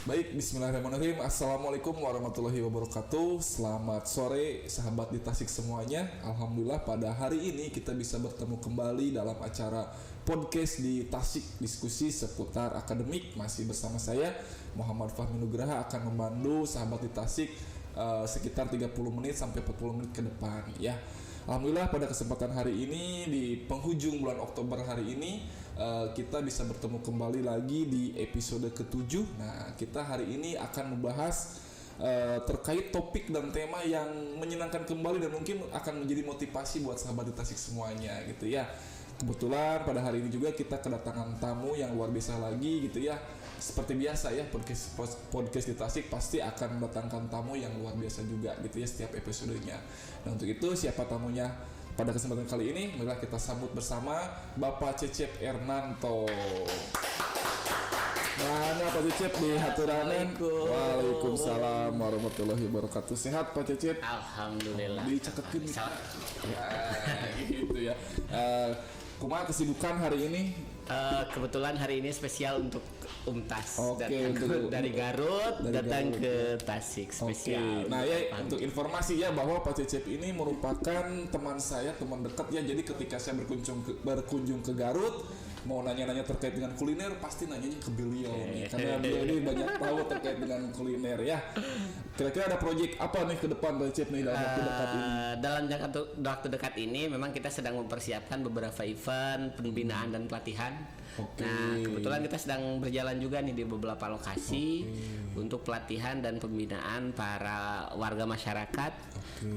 Baik, bismillahirrahmanirrahim. Assalamualaikum warahmatullahi wabarakatuh. Selamat sore sahabat di Tasik semuanya. Alhamdulillah pada hari ini kita bisa bertemu kembali dalam acara podcast di Tasik, diskusi seputar akademik. Masih bersama saya Muhammad Fahmi Nugraha akan membantu sahabat di Tasik sekitar 30 menit sampai 40 menit ke depan ya. Alhamdulillah pada kesempatan hari ini di penghujung bulan Oktober hari ini kita bisa bertemu kembali lagi di episode ke-7. Nah, kita hari ini akan membahas terkait topik dan tema yang menyenangkan kembali dan mungkin akan menjadi motivasi buat sahabat di Tasik semuanya gitu ya. Kebetulan pada hari ini juga kita kedatangan tamu yang luar biasa lagi gitu ya. Seperti biasa ya, podcast di Tasik pasti akan mendatangkan tamu yang luar biasa juga gitu ya setiap episodenya. Nah, untuk itu siapa tamunya pada kesempatan kali ini? Marilah kita sambut bersama Bapak Cecep Ernanto. Mana Pak Cecep di haturanen? Waalaikumsalam warahmatullahi wabarakatuh. Sehat Pak Cecep? Alhamdulillah. Dicaketin gitu ya. Kumaha kesibukan hari ini? Kebetulan hari ini spesial untuk UMTAS. Oke, dari Garut datang ke Tasik spesial. Nah ya, untuk informasi ya bahwa Pak Cecep ini merupakan teman saya, teman dekat ya. Jadi ketika saya berkunjung ke Garut, mau nanya-nanya terkait dengan kuliner, pasti nanyanya ke beliau nih, karena beliau ini banyak tahu terkait dengan kuliner ya. Kira-kira ada proyek apa nih ke depan Pak Cecep nih dalam waktu dekat ini? Dalam waktu dekat ini memang kita sedang mempersiapkan beberapa event pembinaan dan pelatihan. Nah, kebetulan kita sedang berjalan juga nih di beberapa lokasi untuk pelatihan dan pembinaan para warga masyarakat,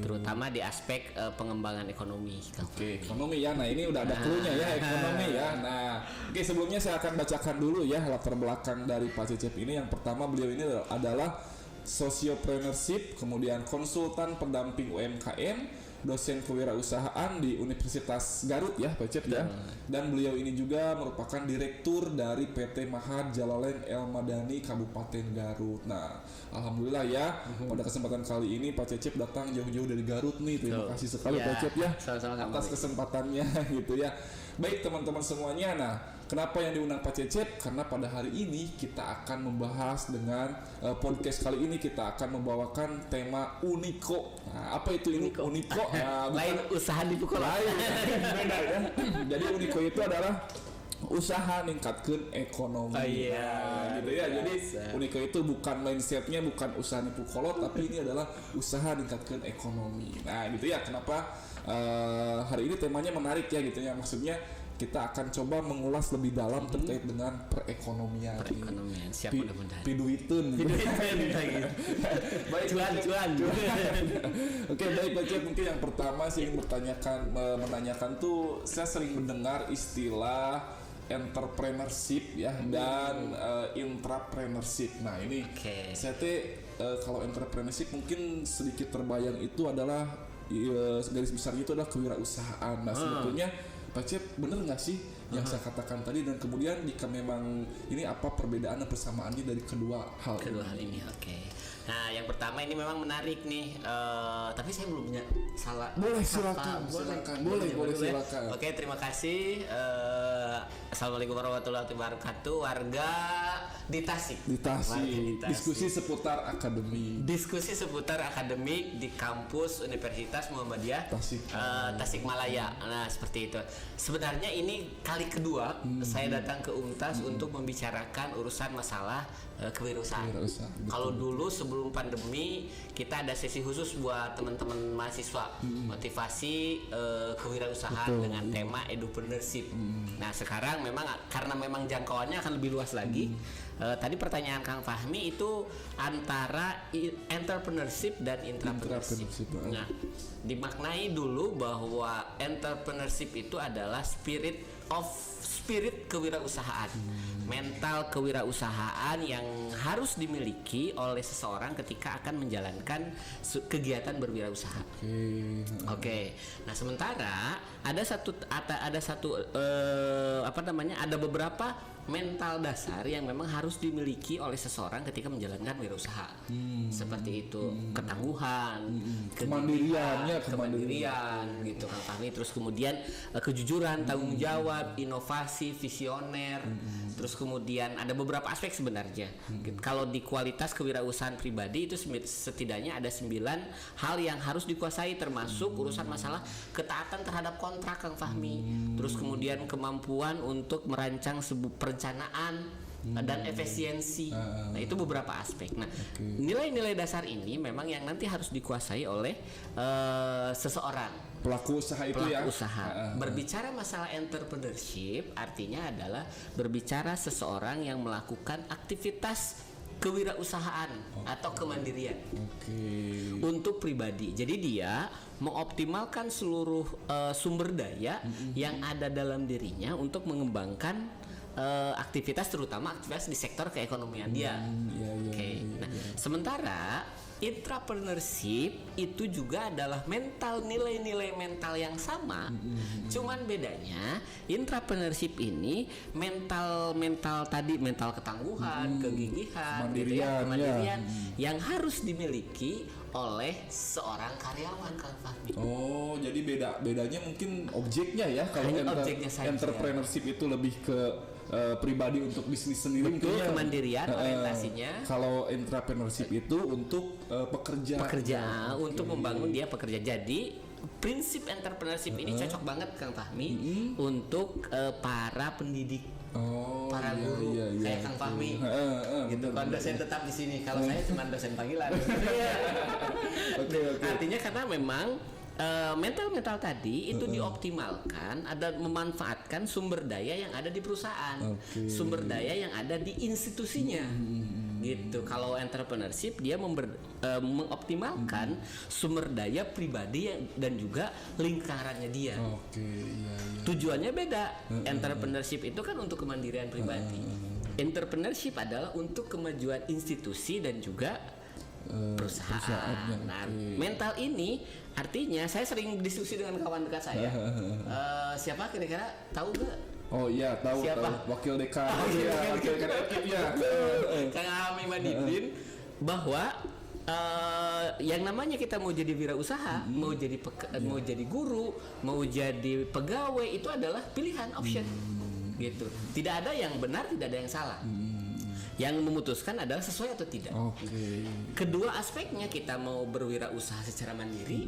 terutama di aspek pengembangan ekonomi. Ekonomi ya. Nah, ini udah ada clue-nya ya, ekonomi ya. Nah, sebelumnya saya akan bacakan dulu ya latar belakang dari Pak Cecep ini. Yang pertama, beliau ini adalah sociopreneurship, kemudian konsultan pendamping UMKM, dosen kewirausahaan di Universitas Garut ya Pak Cep ya. Dan beliau ini juga merupakan direktur dari PT Mahat Jalalain El Madani Kabupaten Garut. Nah, alhamdulillah ya pada kesempatan kali ini Pak Cecep datang jauh-jauh dari Garut nih. Terima kasih sekali Pak Cep ya atas kesempatannya gitu ya. Baik teman-teman semuanya, nah kenapa yang diundang Pak Cecep? Karena pada hari ini kita akan membahas dengan podcast kali ini kita akan membawakan tema Uniko. Nah, apa itu Uniko? Lain usaha di pukul lain. Beda ya. Jadi Uniko itu adalah usaha ningkatkeun ekonomi. Gitu ya. Jadi Uniko itu bukan mindsetnya bukan usaha nipu kolot, tapi ini adalah usaha ningkatkeun ekonomi. Nah, gitu ya. Kenapa hari ini temanya menarik ya gitu ya. Maksudnya kita akan coba mengulas lebih dalam terkait dengan perekonomian. Siap mudah-mudahan. Piduitun. Baik, cuan. Oke, baik Pak Cep, mungkin yang pertama sih ingin menanyakan tuh saya sering mendengar istilah entrepreneurship ya dan intrapreneurship. Nah, ini saya kalau entrepreneurship mungkin sedikit terbayang itu adalah garis besarnya itu adalah kewirausahaan. Nah, sebetulnya Pak Cep bener nggak sih yang saya katakan tadi, dan kemudian jika memang ini apa perbedaan dan persamaannya dari kedua hal ini? Nah, yang pertama ini memang menarik nih, tapi saya belum punya salah. Boleh silakan. Oke, terima kasih. Assalamualaikum warahmatullahi wabarakatuh. Warga di Tasik. Diskusi seputar akademik. Diskusi seputar akademik di kampus Universitas Muhammadiyah Tasikmalaya. Nah, seperti itu. Sebenarnya ini kali kedua saya datang ke UMTAS untuk membicarakan urusan masalah kewirausahaan. Kalau dulu sebelum pandemi kita ada sesi khusus buat teman-teman mahasiswa motivasi kewirausahaan dengan tema edupreneurship. Nah, sekarang memang karena memang jangkauannya akan lebih luas lagi. Tadi pertanyaan Kang Fahmi itu antara entrepreneurship dan intrapreneurship. Nah, dimaknai dulu bahwa entrepreneurship itu adalah spirit kewirausahaan, mental kewirausahaan yang harus dimiliki oleh seseorang ketika akan menjalankan kegiatan berwirausaha. Oke. Nah, sementara ada beberapa mental dasar yang memang harus dimiliki oleh seseorang ketika menjalankan wirausaha. Seperti itu, ketangguhan, kemandirian gitu Kang Fahmi. Terus kemudian kejujuran, tanggung jawab, inovasi, visioner. Terus kemudian ada beberapa aspek sebenarnya. Kalau di kualitas kewirausahaan pribadi itu setidaknya ada 9 hal yang harus dikuasai, termasuk urusan masalah ketaatan terhadap kontrak Kang Fahmi. Terus kemudian kemampuan untuk merancang sebuah perencanaan dan efisiensi. Nah, itu beberapa aspek. Nah, nilai-nilai dasar ini memang yang nanti harus dikuasai oleh seseorang pelaku usaha itu pelaku usaha. Berbicara masalah entrepreneurship artinya adalah berbicara seseorang yang melakukan aktivitas kewirausahaan atau kemandirian untuk pribadi. Jadi dia mengoptimalkan seluruh sumber daya yang ada dalam dirinya untuk mengembangkan aktivitas, terutama aktivitas di sektor keekonomian dia. Nah, sementara intrapreneurship itu juga adalah nilai-nilai mental yang sama. Cuman bedanya intrapreneurship ini mental ketangguhan, kegigihan, kemandirian yang harus dimiliki oleh seorang karyawan Kang Fahmi. Oh, jadi bedanya mungkin objeknya ya. Kalau entrepreneurship itu lebih ke pribadi untuk bisnis sendiri. Betul, kemandirian orientasinya. Kalau entrepreneurship itu untuk pekerja untuk membangun dia pekerja. Jadi prinsip entrepreneurship ini cocok banget Kang Fahmi untuk para pendidik, para guru kayak Kang Fahmi gitu. Kalau dosen tetap di sini, kalau saya cuma dosen panggilan. Artinya karena memang mental tadi itu dioptimalkan, ada memanfaatkan sumber daya yang ada di perusahaan, sumber daya yang ada di institusinya. Gitu. Kalau entrepreneurship dia mengoptimalkan sumber daya pribadi dan juga lingkarannya dia. Tujuannya beda. Entrepreneurship itu kan untuk kemandirian pribadi. Entrepreneurship adalah untuk kemajuan institusi dan juga perusahaan. Nah, mental ini artinya saya sering diskusi dengan kawan dekat saya. Siapa kira-kira tahu gak? Oh iya, tahu. Wakil dekan. Wakil dekan. Kang Ami Madidin, bahwa yang namanya kita mau jadi wirausaha, mau jadi guru, mau jadi pegawai, itu adalah pilihan, option. Gitu. Tidak ada yang benar, tidak ada yang salah. Yang memutuskan adalah sesuai atau tidak. Kedua aspeknya, kita mau berwirausaha secara mandiri,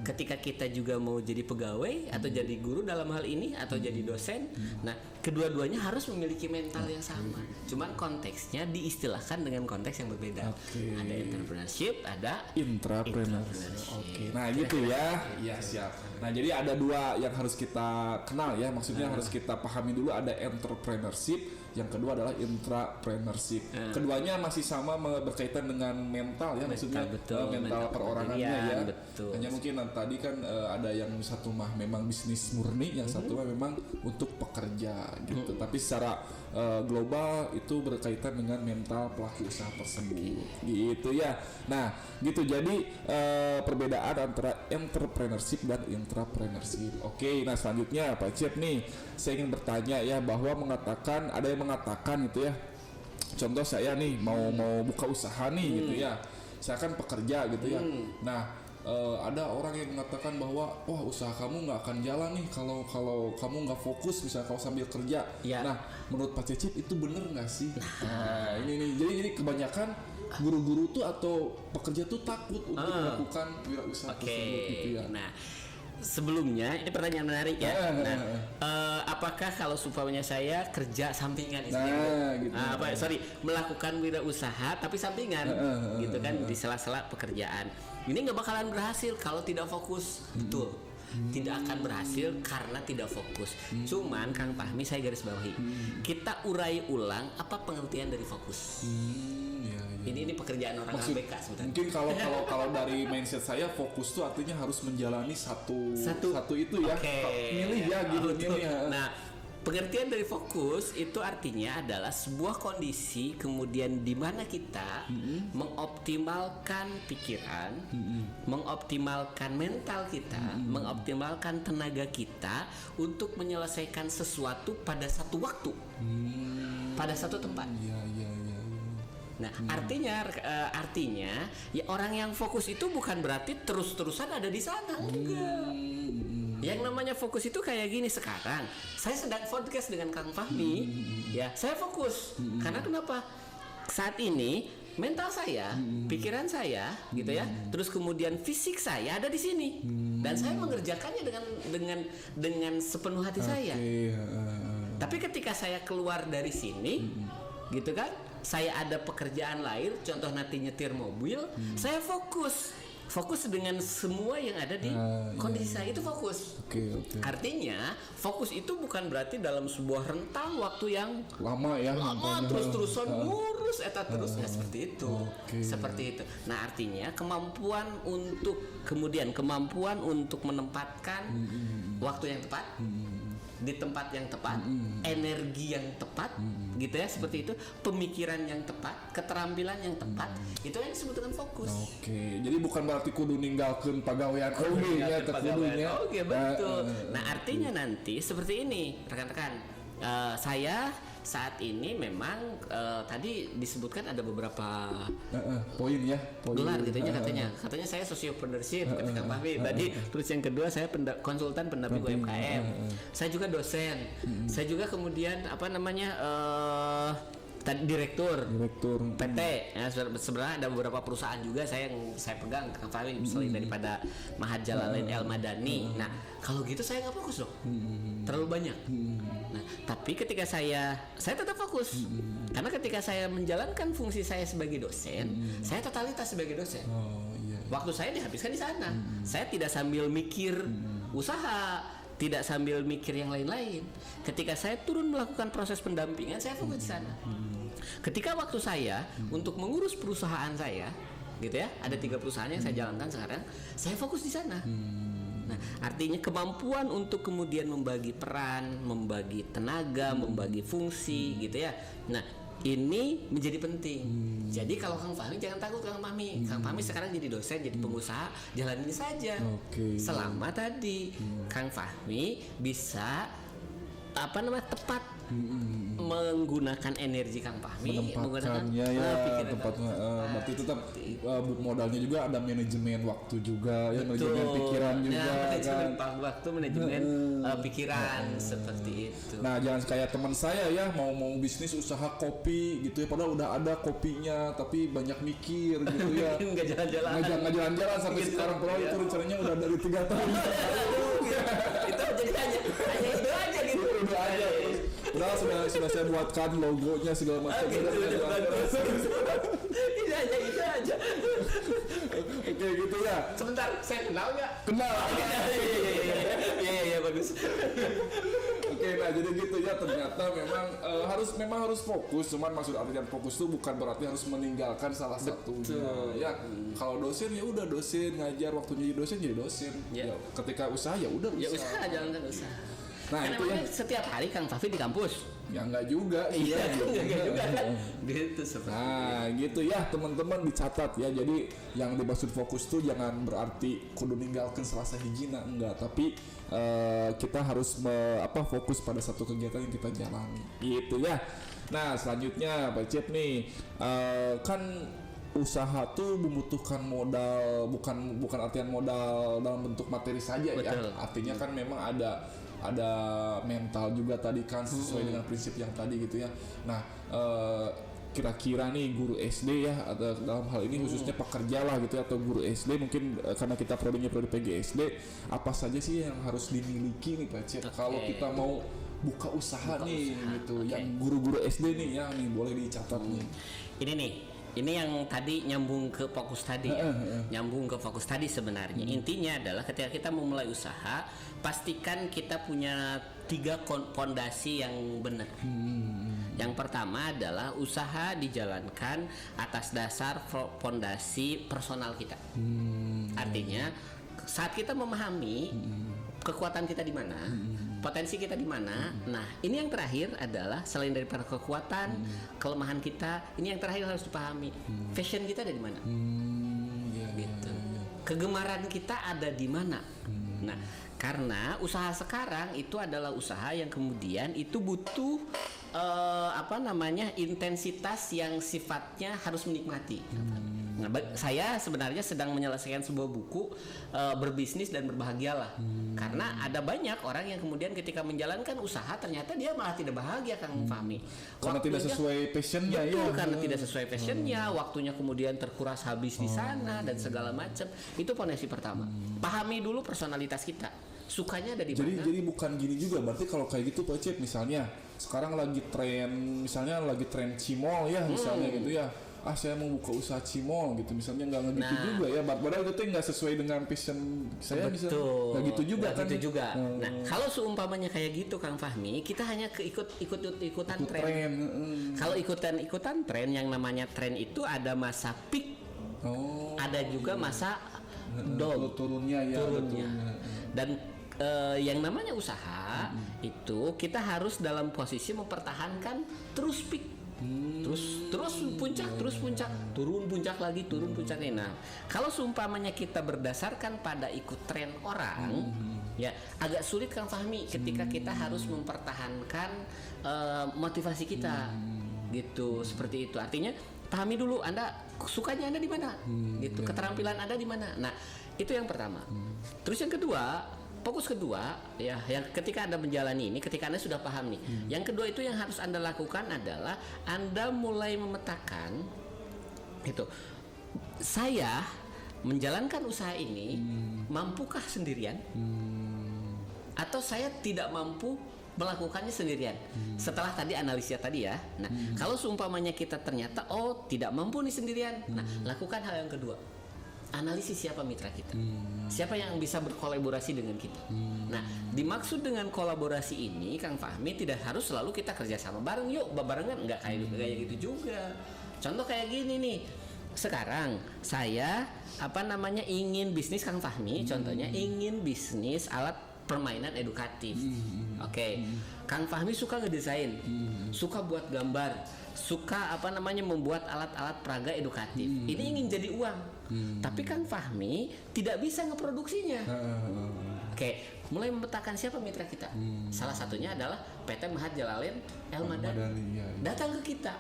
ketika kita juga mau jadi pegawai atau jadi guru dalam hal ini, atau jadi dosen. Nah, kedua-duanya harus memiliki mental yang sama. Cuman konteksnya diistilahkan dengan konteks yang berbeda. Ada entrepreneurship, ada intrapreneurship. Nah, gitu ya. Iya, siap. Nah, jadi ada dua yang harus kita kenal ya. Maksudnya harus kita pahami dulu, ada entrepreneurship, yang kedua adalah intrapreneurship. Keduanya masih sama berkaitan dengan mental ya, maksudnya mental perorangannya ya. Hanya mungkin tadi kan ada yang satu mah memang bisnis murni, yang satu mah memang untuk pekerja gitu. Tapi secara global itu berkaitan dengan mental pelaku usaha tersebut gitu ya. Nah, gitu. Jadi perbedaan antara entrepreneurship dan intrapreneurship. Nah selanjutnya Pak Cip nih, saya ingin bertanya ya, bahwa ada yang mengatakan gitu ya, contoh saya nih mau buka usaha nih gitu ya, saya kan pekerja gitu ya. Nah, ada orang yang mengatakan bahwa wah, usaha kamu nggak akan jalan nih kalau kamu nggak fokus, misalnya kalau sambil kerja. Nah, menurut Pak Cecep itu bener nggak sih? Nah, ini nih, jadi kebanyakan guru-guru tuh atau pekerja tuh takut untuk melakukan wirausaha tersebut gitu ya. Nah, sebelumnya ini pertanyaan menarik ya. Apakah kalau supaya saya kerja sampingan melakukan wirausaha tapi sampingan gitu kan, di sela-sela pekerjaan, ini nggak bakalan berhasil kalau tidak fokus. Betul, tidak akan berhasil karena tidak fokus. Cuman Kang Fahmi, saya garis bawahi, kita urai ulang apa pengertian dari fokus. Ini pekerjaan orang ABK sebenarnya. Mungkin kalau dari mindset saya, fokus itu artinya harus menjalani satu itu ya. Milih ya gitu. Nah, pengertian dari fokus itu artinya adalah sebuah kondisi kemudian di mana kita mengoptimalkan pikiran, mengoptimalkan mental kita, mengoptimalkan tenaga kita untuk menyelesaikan sesuatu pada satu waktu. pada satu tempat. Iya. Nah, artinya ya orang yang fokus itu bukan berarti terus-terusan ada di sana, enggak. Yang namanya fokus itu kayak gini, sekarang saya sedang podcast dengan Kang Fahmi, ya saya fokus. Karena kenapa? Saat ini mental saya, pikiran saya, gitu ya. Terus kemudian fisik saya ada di sini, dan saya mengerjakannya dengan sepenuh hati saya. Tapi ketika saya keluar dari sini, gitu kan, saya ada pekerjaan lain, contoh nanti nyetir mobil, saya fokus dengan semua yang ada di kondisi saya, itu fokus. Artinya fokus itu bukan berarti dalam sebuah rentang waktu yang lama terus-terusan ngurus terus, nggak seperti itu. Seperti itu. Nah, artinya kemampuan untuk menempatkan waktu yang tepat di tempat yang tepat, energi yang tepat, gitu ya, seperti itu, pemikiran yang tepat, keterampilan yang tepat, itu yang disebut dengan fokus. Jadi bukan berarti kudu ninggalkeun pagawean nya terkudunya. Betul. Nah, artinya nanti seperti ini, rekan-rekan. Saya saat ini memang tadi disebutkan ada beberapa poin gelar gitu ya, katanya saya sociopreneurship ketika Fahmi tadi, terus yang kedua saya konsultan pendamping UMKM, saya juga dosen, saya juga kemudian direktur PT ya, sebenarnya ada beberapa perusahaan juga saya pegang Kang Fahmi, selain daripada Mahat Jalalain El Madani. Nah, kalau gitu saya nggak fokus dong, terlalu banyak. Nah, tapi ketika saya tetap fokus, karena ketika saya menjalankan fungsi saya sebagai dosen, saya totalitas sebagai dosen. Waktu saya dihabiskan di sana. Saya tidak sambil mikir usaha, tidak sambil mikir yang lain-lain. Ketika saya turun melakukan proses pendampingan, saya fokus di sana. Ketika waktu saya untuk mengurus perusahaan saya, gitu ya, ada 3 perusahaan yang saya jalankan sekarang, saya fokus di sana. Nah, artinya kemampuan untuk kemudian membagi peran, membagi tenaga, membagi fungsi, gitu ya. Nah, ini menjadi penting. Jadi kalau Kang Fahmi jangan takut, Kang Fahmi. Kang Fahmi sekarang jadi dosen, jadi pengusaha, jalanin saja. Selama tadi Kang Fahmi bisa tepat menggunakan energi Kang Fahmi, menempatkannya tempatnya. Berarti itu modalnya juga ada manajemen waktu juga, ya, manajemen pikiran juga, manajemen waktu, manajemen pikiran, seperti itu. Nah, jangan kayak teman saya ya, mau bisnis usaha kopi gitu ya, padahal udah ada kopinya tapi banyak mikir gitu ya. nggak jalan-jalan sampai gitu, sekarang, padahal itu rencananya udah dari 3 tahun. Itu jadi hanya itu aja gitu. Udah sudah saya buatkan logonya segala macam. Ini aja. Oke, gitu ya. Sebentar, saya kenal nggak? Kenal. Iya, bagus. Oke, nah jadi gitu ya, ternyata memang harus fokus. Cuman maksud artinya fokus itu bukan berarti harus meninggalkan salah satunya. Ya, kalau dosen ya udah dosen, ngajar, waktunya jadi dosen. Ya, ketika usaha ya udah usaha. Ya usaha, jalankan usaha. Nah, kan itu ya, setiap hari Kang Fahmi di kampus. Ya enggak juga. Iya, enggak juga kan. Gitu seperti. Nah, gitu ya teman-teman, dicatat ya. Jadi yang dimaksud fokus tuh jangan berarti kudu ninggalkan selasa hijina, enggak, tapi kita harus fokus pada satu kegiatan yang kita jalani. Gitu ya. Nah, selanjutnya Pak Cep nih, kan usaha tuh membutuhkan modal, bukan artian modal dalam bentuk materi saja. Betul. Ya. Artinya kan memang ada mental juga tadi kan, sesuai dengan prinsip yang tadi gitu ya. Nah, kira-kira nih guru SD ya, atau dalam hal ini khususnya pekerja lah gitu ya, atau guru SD mungkin karena kita prodi PGSD, apa saja sih yang harus dimiliki nih Pak Cep kalau kita mau buka usaha gitu. Yang guru-guru SD nih ya, nih boleh dicatat nih. Ini yang tadi nyambung ke fokus tadi nyambung ke fokus tadi sebenarnya. Intinya adalah ketika kita mau mulai usaha, pastikan kita punya 3 fondasi yang benar. Yang pertama adalah usaha dijalankan atas dasar fondasi personal kita. Artinya saat kita memahami kekuatan kita di mana, potensi kita di mana. Nah, ini yang terakhir adalah selain daripada kekuatan, kelemahan kita, ini yang terakhir harus dipahami. Fashion kita ada di mana? Gitu. Kegemaran kita ada di mana? Nah, karena usaha sekarang itu adalah usaha yang kemudian itu butuh intensitas yang sifatnya harus menikmati. Nah, saya sebenarnya sedang menyelesaikan sebuah buku berbisnis dan berbahagialah. Karena ada banyak orang yang kemudian ketika menjalankan usaha ternyata dia malah tidak bahagia, Kang Fahmi. Karena tidak sesuai passionnya ya. Karena tidak sesuai passionnya, waktunya kemudian terkuras habis di sana dan segala macam. Itu fondasi pertama. Pahami dulu personalitas kita. Sukanya ada di mana? Jadi bukan gini juga. Berarti kalau kayak gitu Pak Cep, misalnya sekarang lagi tren cimol ya misalnya gitu ya. Saya mau buka usaha cimol gitu misalnya, nggak gitu juga ya, padahal itu nggak sesuai dengan passion saya. Betul. Nggak gitu juga kan. Gitu juga. Nah, kalau seumpamanya kayak gitu Kang Fahmi, kita hanya ikutan tren. Kalau ikutan tren, yang namanya tren itu ada masa peak, ada juga masa down, turunnya. Dan yang namanya usaha itu kita harus dalam posisi mempertahankan terus peak. Terus puncak, turun puncak lagi. Nah, kalau seumpamanya kita berdasarkan pada ikut tren orang, ya agak sulit Kang Fahmi ketika kita harus mempertahankan motivasi kita, gitu, seperti itu. Artinya pahami dulu Anda sukanya Anda di mana, gitu, keterampilan Anda di mana. Nah, itu yang pertama. Terus yang kedua, fokus kedua ya, yang ketika Anda menjalani ini, ketika Anda sudah paham nih, yang kedua itu yang harus Anda lakukan adalah Anda mulai memetakan itu, saya menjalankan usaha ini mampukah sendirian atau saya tidak mampu melakukannya sendirian. Setelah tadi analisnya tadi ya. Nah, kalau seumpamanya kita ternyata tidak mampu nih sendirian, nah lakukan hal yang kedua. Analisis siapa mitra kita, siapa yang bisa berkolaborasi dengan kita. Nah, dimaksud dengan kolaborasi ini, Kang Fahmi, tidak harus selalu kita kerjasama bareng, yuk barengan, nggak kayak gitu juga. Contoh kayak gini nih, sekarang saya ingin bisnis Kang Fahmi, contohnya ingin bisnis alat permainan edukatif. Oke. Kang Fahmi suka ngedesain, suka buat gambar, suka membuat alat-alat peraga edukatif. Ini ingin jadi uang. Tapi Kang Fahmi tidak bisa ngeproduksinya. Oke, mulai memetakan siapa mitra kita. Salah satunya adalah PT Mahat Jalalain El Madani. Datang ke kita.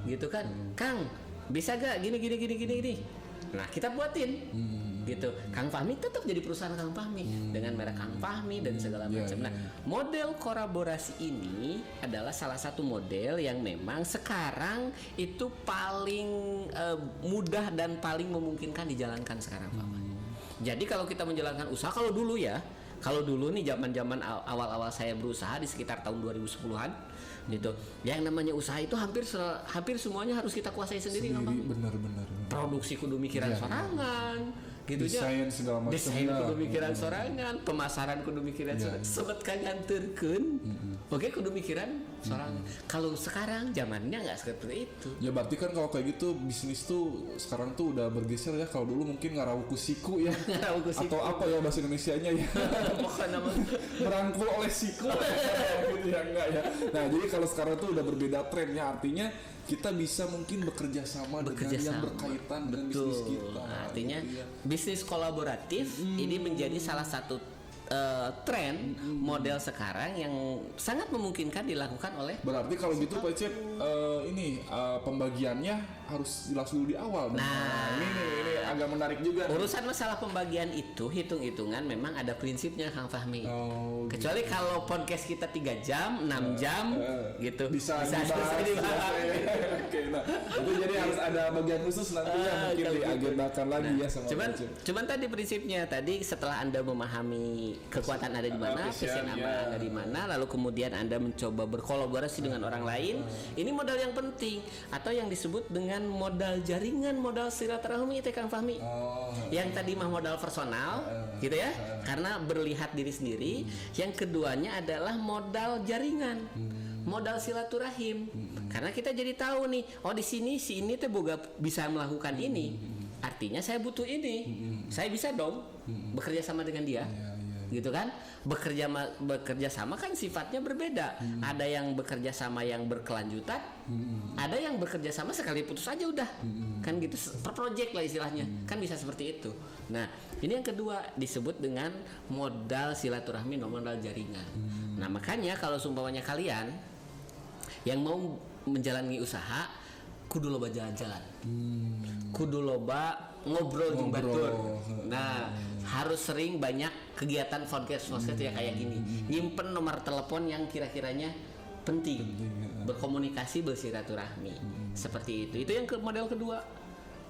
Gitu kan. Kang, bisa gak gini. Nah, kita buatin. Gitu. Kang Fahmi tetap jadi perusahaan Kang Fahmi dengan merek Kang Fahmi dan segala macam. Nah, model kolaborasi ini adalah salah satu model yang memang sekarang itu paling mudah dan paling memungkinkan dijalankan sekarang, Pak. Jadi kalau kita menjalankan usaha, kalau dulu nih zaman-zaman awal-awal saya berusaha di sekitar tahun 2010-an gitu. Yang namanya usaha itu hampir semuanya harus kita kuasai sendiri. Benar. Produksi kudu mikiran sorangan. Gitu desain segala macam, desain kudu mikiran sorangan, pemasaran kudu mikiran sorangan, sebet kan nganterkeun. Oke, kudu mikiran sorangan. Kalau sekarang zamannya nggak seperti itu. Ya berarti kan kalau kayak gitu bisnis tuh sekarang tuh udah bergeser ya. Kalau dulu mungkin ngarawuku siku ya. Atau apa ya bahasa Indonesianya ya. Bukan nama merangkul oleh siku. Gitu ya, enggak ya. Nah, jadi kalau sekarang tuh udah berbeda trennya, artinya kita bisa mungkin bekerja sama dengan yang berkaitan dengan bisnis kita. Artinya bisnis kolaboratif ini menjadi salah satu tren model sekarang yang sangat memungkinkan dilakukan oleh. Berarti kalau gitu Pak Cep, pembagiannya harus dilakukan dulu di awal. Nah, ini agak menarik juga. Urusan masalah pembagian itu hitung-hitungan memang ada prinsipnya Kang Fahmi. Kecuali kalau podcast kita 3 jam, 6 jam gitu. Bisa dibahas. Oke, nah itu jadi harus ada bagian khusus nantinya mungkin diagendakan lagi ya sama cuman tadi prinsipnya tadi setelah Anda memahami kekuatan Anda di mana, passion Anda di mana, lalu kemudian Anda mencoba berkolaborasi dengan orang lain. Ini modal yang penting atau yang disebut dengan modal jaringan, modal silaturahmi itu Kang Fahmi. Yang tadi mah modal personal gitu ya, karena berlihat diri sendiri. Yang keduanya adalah modal jaringan. Modal silaturahim. Karena kita jadi tahu nih, di sini si ini tuh bisa melakukan ini. Artinya saya butuh ini. Saya bisa dong bekerja sama dengan dia. Gitu kan? Bekerja sama kan sifatnya berbeda. Ada yang bekerja sama yang berkelanjutan, ada yang bekerja sama sekali putus aja udah. Kan gitu, per project lah istilahnya. Kan bisa seperti itu. Nah, ini yang kedua disebut dengan modal silaturahmi, modal jaringan. Nah, makanya kalau seumpamanya kalian yang mau menjalani usaha kudu loba jalan-jalan. Kudu loba ngobrol jeung batur. Nah, harus sering banyak kegiatan podcast ya kayak gini. Nyimpen nomor telepon yang kira-kiranya penting. Berkomunikasi, bersilaturahmi. Seperti itu. Itu yang model kedua.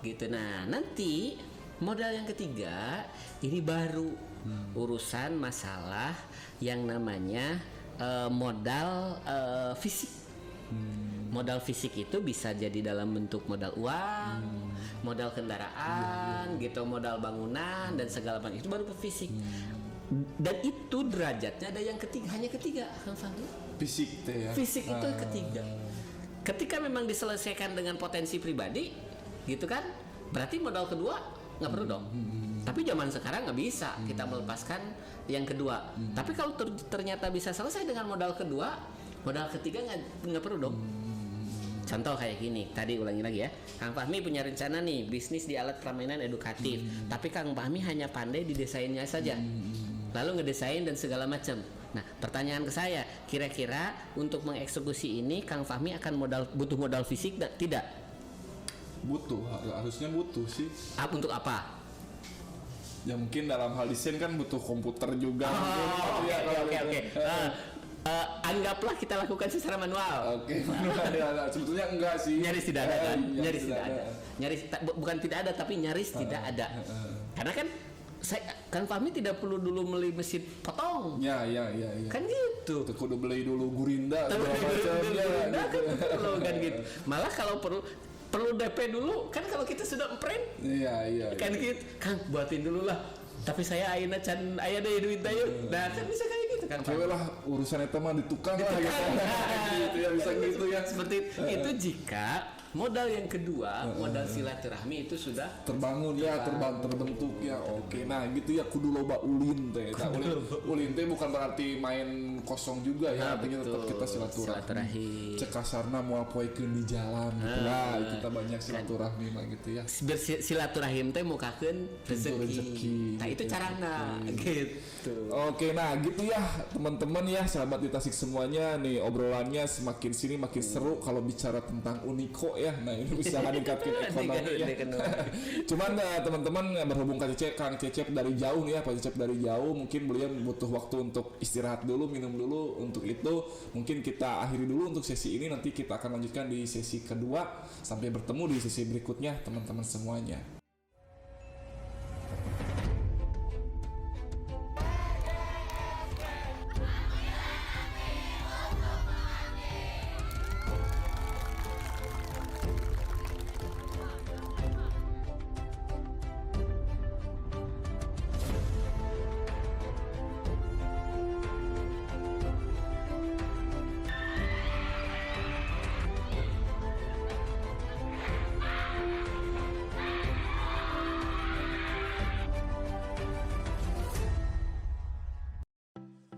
Gitu. Nah, nanti modal yang ketiga ini baru urusan masalah yang namanya modal fisik. Modal fisik itu bisa jadi dalam bentuk modal uang, modal kendaraan, gitu, modal bangunan dan segala macam itu baru fisik. Dan itu derajatnya ada yang ketiga, hanya ketiga, Kang Fahmi. Fisik teh ya. Fisik itu ketiga. Ketika memang diselesaikan dengan potensi pribadi, gitu kan? Berarti modal kedua nggak perlu dong. Tapi zaman sekarang nggak bisa kita melepaskan yang kedua. Tapi kalau ternyata bisa selesai dengan modal kedua, modal ketiga nggak perlu dong. Contoh kayak gini, tadi ulangi lagi ya. Kang Fahmi punya rencana nih bisnis di alat permainan edukatif, tapi Kang Fahmi hanya pandai di desainnya saja. Lalu ngedesain dan segala macam. Nah, pertanyaan ke saya, kira-kira untuk mengeksekusi ini Kang Fahmi akan butuh modal fisik tidak? Butuh, harusnya butuh sih. Untuk apa? Ya mungkin dalam hal desain kan butuh komputer juga. Oke. Anggaplah kita lakukan secara manual. Oke. Sebetulnya enggak sih. Nyaris tidak ada kan? Nyaris tidak ada. Bukan tidak ada tapi nyaris tidak ada. Karena kan Kang Fahmi tidak perlu dulu beli mesin potong. Ya. Kan gitu. Kudu beli dulu gurinda kan gitu. Malah kalau perlu DP dulu kan kalau kita sudah print. Iya. Kan gitu. Kang buatin dulu lah. Tapi saya ayeuna can aya deui duit teh. Nah, kan bisa kayak gitu kan. Cewek lah urusan eta mah di tukang lah gitu ya bisa gitu ya. Seperti itu jika modal yang kedua, modal silaturahmi itu sudah terbangun ya, terbentuk ya. Oke. Nah, gitu ya kudu loba ulin teh. Nah, ulin teh bukan berarti main kosong juga ya, artinya tetap kita silaturahmi. Cek kasarna moal poekeun di jalan gitu lah. Kita banyak silaturahmi mah gitu ya. Silaturahim teh mukakeun rezeki. Nah, itu carana gitu. Oke, nah gitu ya teman-teman ya, sahabat di Tasik semuanya nih, obrolannya semakin sini makin seru kalau bicara tentang Uniko ya. Nah, ini bisa meningkatkan ekonomi ya. Cuman teman-teman berhubung Kang Cecep dari jauh nih ya, Pak Cecep dari jauh, mungkin beliau butuh waktu untuk istirahat dulu, minum dulu. Untuk itu mungkin kita akhiri dulu untuk sesi ini, nanti kita akan lanjutkan di sesi kedua. Sampai bertemu di sesi berikutnya teman-teman semuanya.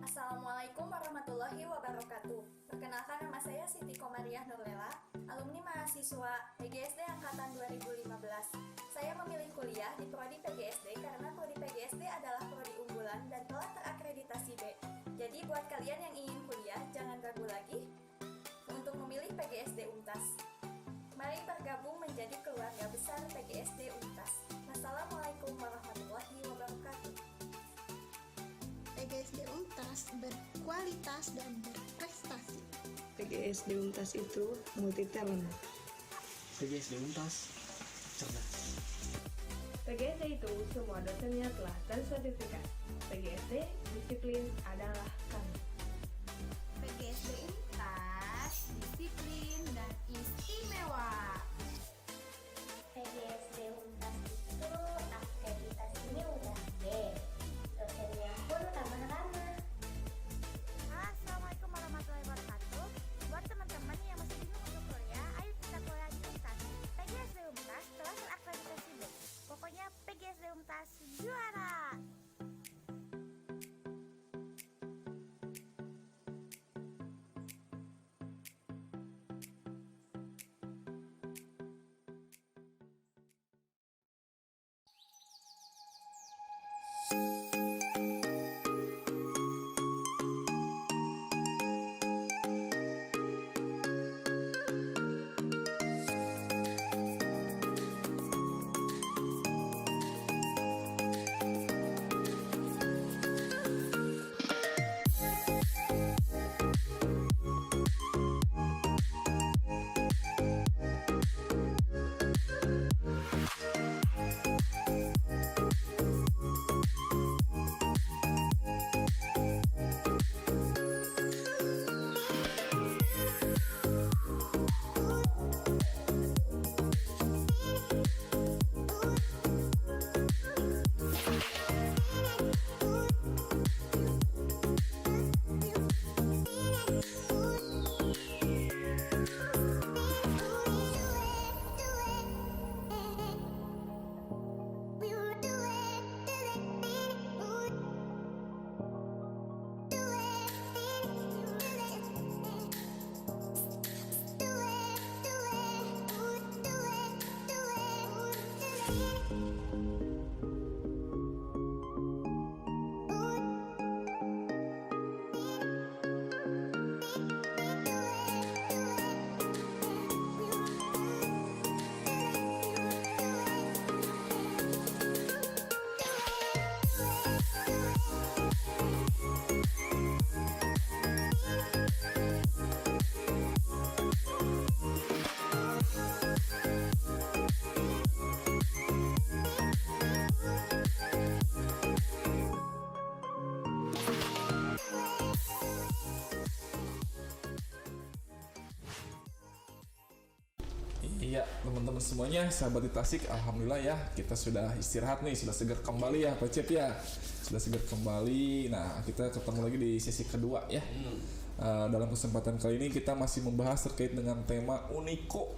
Assalamualaikum warahmatullahi wabarakatuh. Perkenalkan, nama saya Siti Komariah Nurlela, alumni mahasiswa PGSD angkatan 2015. Saya memilih kuliah di prodi PGSD karena prodi PGSD adalah prodi unggulan dan telah terakreditasi B. Jadi buat kalian yang ingin kuliah, jangan ragu lagi untuk memilih PGSD Untas. Mari bergabung menjadi keluarga besar PGSD Untas. Wassalamualaikum warahmatullahi wabarakatuh. PGSD Untas berkualitas dan berprestasi. PGSD Untas itu multi talent. PGSD Untas cerdas. PGSD itu semua dosennya telah tersertifikat. PGSD disiplin adalah kami. PGSD Untas disiplin dan istimewa. PGSD Untas itu akreditasinya udah D, dosennya pun ramah-ramah. Assalamualaikum warahmatullahi wabarakatuh. Buat teman-teman yang masih bingung untuk kuliah, ayo kita kuliah di Untas. PGSD Untas telah terakreditasi B. Pokoknya PGSD Untas juara. Iya, teman-teman semuanya, sahabat di Tasik, alhamdulillah ya, kita sudah istirahat nih, sudah segar kembali ya, Pak Cep ya. Sudah segar kembali. Nah, kita ketemu lagi di sesi kedua ya. Dalam kesempatan kali ini kita masih membahas terkait dengan tema Uniko,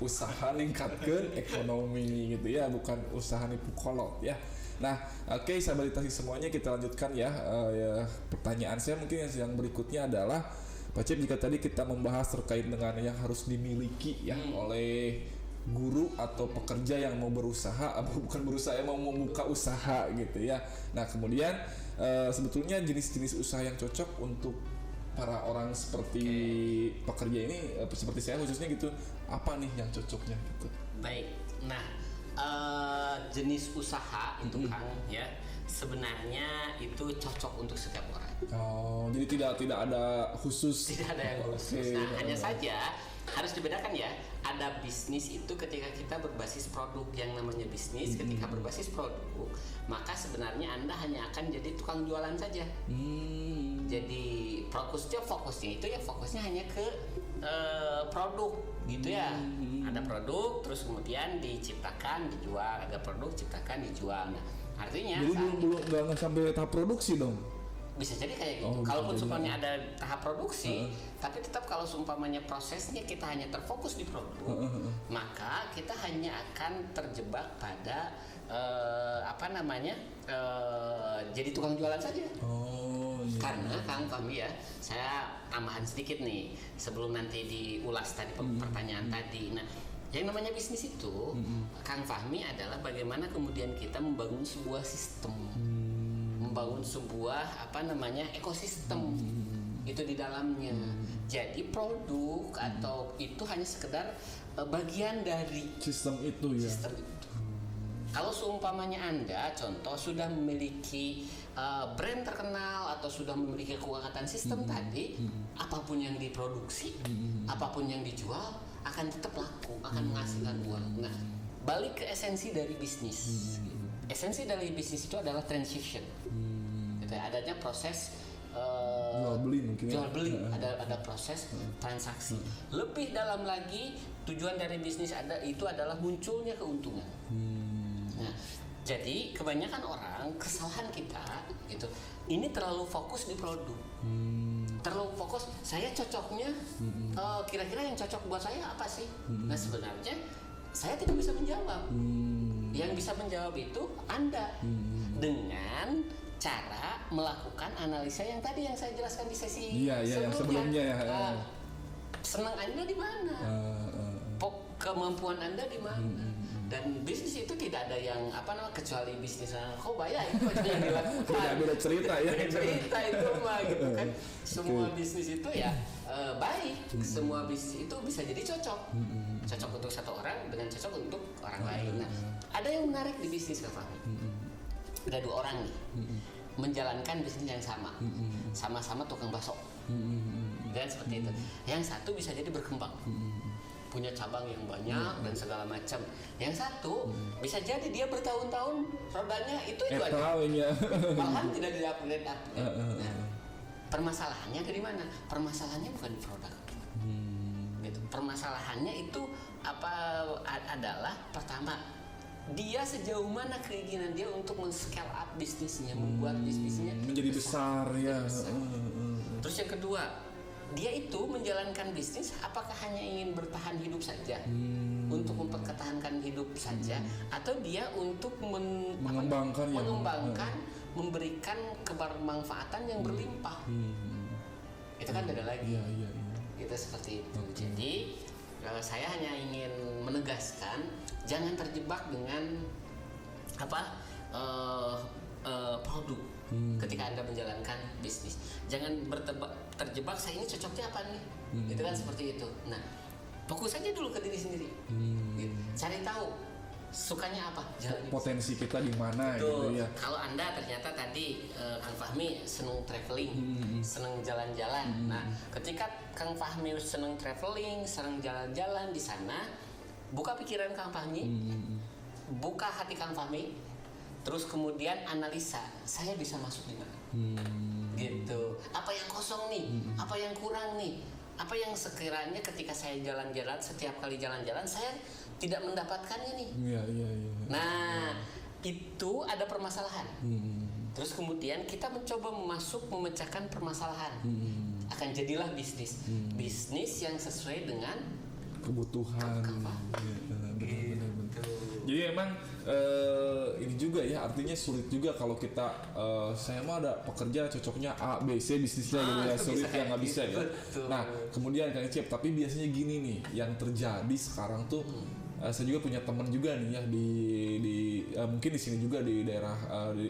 usaha ningkatkeun ekonomi gitu ya, bukan usaha nipu kolot ya. Nah, oke, sahabat di Tasik semuanya, kita lanjutkan ya. Pertanyaan saya mungkin yang berikutnya adalah Pak Cep, jika tadi kita membahas terkait dengan yang harus dimiliki ya oleh guru atau pekerja yang mau berusaha, bukan berusaha, mau membuka usaha gitu ya. Nah, kemudian sebetulnya jenis-jenis usaha yang cocok untuk para orang seperti pekerja ini, seperti saya khususnya gitu, apa nih yang cocoknya gitu? Baik, nah jenis usaha itu Kang ya, sebenarnya itu cocok untuk setiap orang. Oh, jadi tidak ada khusus. Tidak ada yang khusus. Nah, hanya saja harus dibedakan ya. Ada bisnis itu ketika kita berbasis produk, yang namanya bisnis ketika berbasis produk, maka sebenarnya Anda hanya akan jadi tukang jualan saja. Jadi fokusnya itu ya fokusnya hanya ke produk gitu ya. Ada produk, terus kemudian diciptakan, dijual. Ada produk, ciptakan, dijual. Nah, artinya jadi belum nggak sampai tahap produksi dong. Bisa jadi kayak gitu. Kalaupun seumpamanya ada tahap produksi, tapi tetap kalau seumpamanya prosesnya kita hanya terfokus di produk, maka kita hanya akan terjebak pada jadi tukang jualan saja. Oh, iya. Karena Kang Fahmi ya, saya tambahan sedikit nih sebelum nanti diulas tadi pertanyaan tadi. Nah, yang namanya bisnis itu, Kang Fahmi, adalah bagaimana kemudian kita membangun sebuah sistem. Membangun sebuah ekosistem itu di dalamnya. Jadi produk atau itu hanya sekedar bagian dari sistem itu ya. Sistem itu. Kalau seumpamanya Anda contoh sudah memiliki brand terkenal atau sudah memiliki kekuatan sistem tadi, apapun yang diproduksi, apapun yang dijual akan tetap laku, akan menghasilkan uang. Nah, balik ke esensi dari bisnis. Esensi dari bisnis itu adalah transaction. Gitu ya, adanya proses jual beli mungkin. Jual beli, ada proses transaksi. Lebih dalam lagi, tujuan dari bisnis itu adalah munculnya keuntungan. Nah, jadi kebanyakan orang, kesalahan kita gitu, ini terlalu fokus di produk. Terlalu fokus, saya cocoknya kira-kira yang cocok buat saya apa sih? Nah, sebenarnya saya tidak bisa menjawab. Yang bisa menjawab itu Anda dengan cara melakukan analisa yang tadi yang saya jelaskan di sesi sebelumnya. Senang Anda di mana? Kemampuan Anda di mana? Dan bisnis itu tidak ada yang kecuali bisnis kobaya itu aja yang dilakukan. Beda cerita ya. Beda cerita itu mah gitu kan. Semua bisnis itu ya baik. Semua bisnis itu bisa jadi cocok. Cocok untuk satu orang dengan cocok untuk orang lain. Nah, ada yang menarik di bisnis Kak Fahmi. Ada dua orang nih menjalankan bisnis yang sama. Sama-sama tukang bakso. Dan seperti itu. Yang satu bisa jadi berkembang. Punya cabang yang banyak dan segala macam. Yang satu bisa jadi dia bertahun-tahun rodanya itu aja. Malahan tidak di-upgrade. Nah, permasalahannya dari mana? Permasalahannya bukan di produk. Gitu. Permasalahannya itu adalah pertama, dia sejauh mana keinginan dia untuk men-scale up bisnisnya, membuat bisnisnya menjadi besar ya. Terus yang kedua, dia itu menjalankan bisnis apakah hanya ingin bertahan hidup saja, untuk mempertahankan hidup saja, atau dia untuk mengembangkan, memberikan kebermanfaatan yang berlimpah. Itu kan beda lagi. Itu seperti itu. Jadi saya hanya ingin menegaskan jangan terjebak dengan produk. Ketika Anda menjalankan bisnis, jangan terjebak saya ini cocoknya apa nih, itu kan seperti itu. Nah, fokus aja dulu ke diri sendiri, gitu. Cari tahu sukanya apa, potensi kita di mana gitu ya. Kalau Anda ternyata tadi Kang Fahmi seneng traveling, seneng jalan-jalan. Nah, ketika Kang Fahmi seneng traveling, seneng jalan-jalan di sana, buka pikiran Kang Fahmi, buka hati Kang Fahmi. Terus kemudian analisa, saya bisa masuk di mana? Gitu. Apa yang kosong nih? Apa yang kurang nih? Apa yang sekiranya ketika saya jalan-jalan, setiap kali jalan-jalan saya tidak mendapatkannya nih? Iya. Nah, itu ada permasalahan. Terus kemudian kita mencoba memecahkan permasalahan. Akan jadilah bisnis. Bisnis yang sesuai dengan kebutuhan. Benar. Jadi emang ini juga ya, artinya sulit juga kalau kita saya mah ada pekerja cocoknya A, B, C bisnisnya gitu ya, sulit ya, nggak bisa ya. Nah kemudian Kang Icep, tapi biasanya gini nih yang terjadi sekarang tuh, saya juga punya teman juga nih ya di mungkin di sini juga di daerah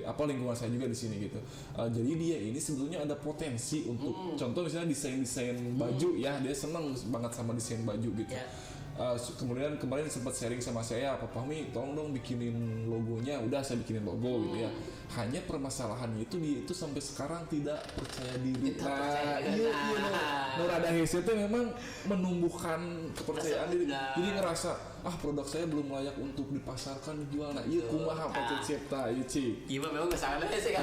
lingkungan saya juga di sini gitu. Jadi dia ini sebetulnya ada potensi untuk contoh misalnya desain baju ya, dia seneng banget sama desain baju gitu. Kemudian kemarin sempat sharing sama saya, Pak Fahmi tolong dong bikinin logonya. Udah saya bikinin logo gitu ya. Hanya permasalahannya itu dia itu sampai sekarang tidak percaya diri. Nur ada Hese itu memang menumbuhkan kepercayaan diri. Jadi ngerasa produk saya belum layak untuk dipasarkan, dijual. Nah iya kumaha Pak Cipta Iya memang gak salah sih kan.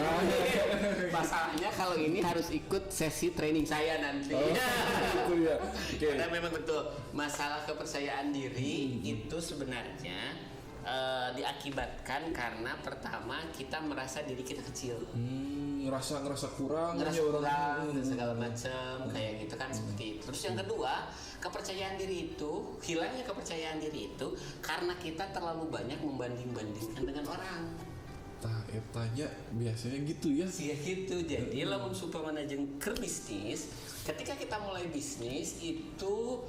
Masalahnya kalau ini harus ikut sesi training saya nanti. Itu ya. Karena memang betul masalah kepercayaan diri itu sebenarnya diakibatkan karena pertama kita merasa diri kita kecil. Ngerasa kurang dan segala macam kayak gitu kan, seperti itu. Terus yang kedua, hilangnya kepercayaan diri itu karena kita terlalu banyak membanding-bandingkan dengan orang. Tanya biasanya gitu ya. Iya gitu. Jadi lamun supaya ke bisnis, ketika kita mulai bisnis itu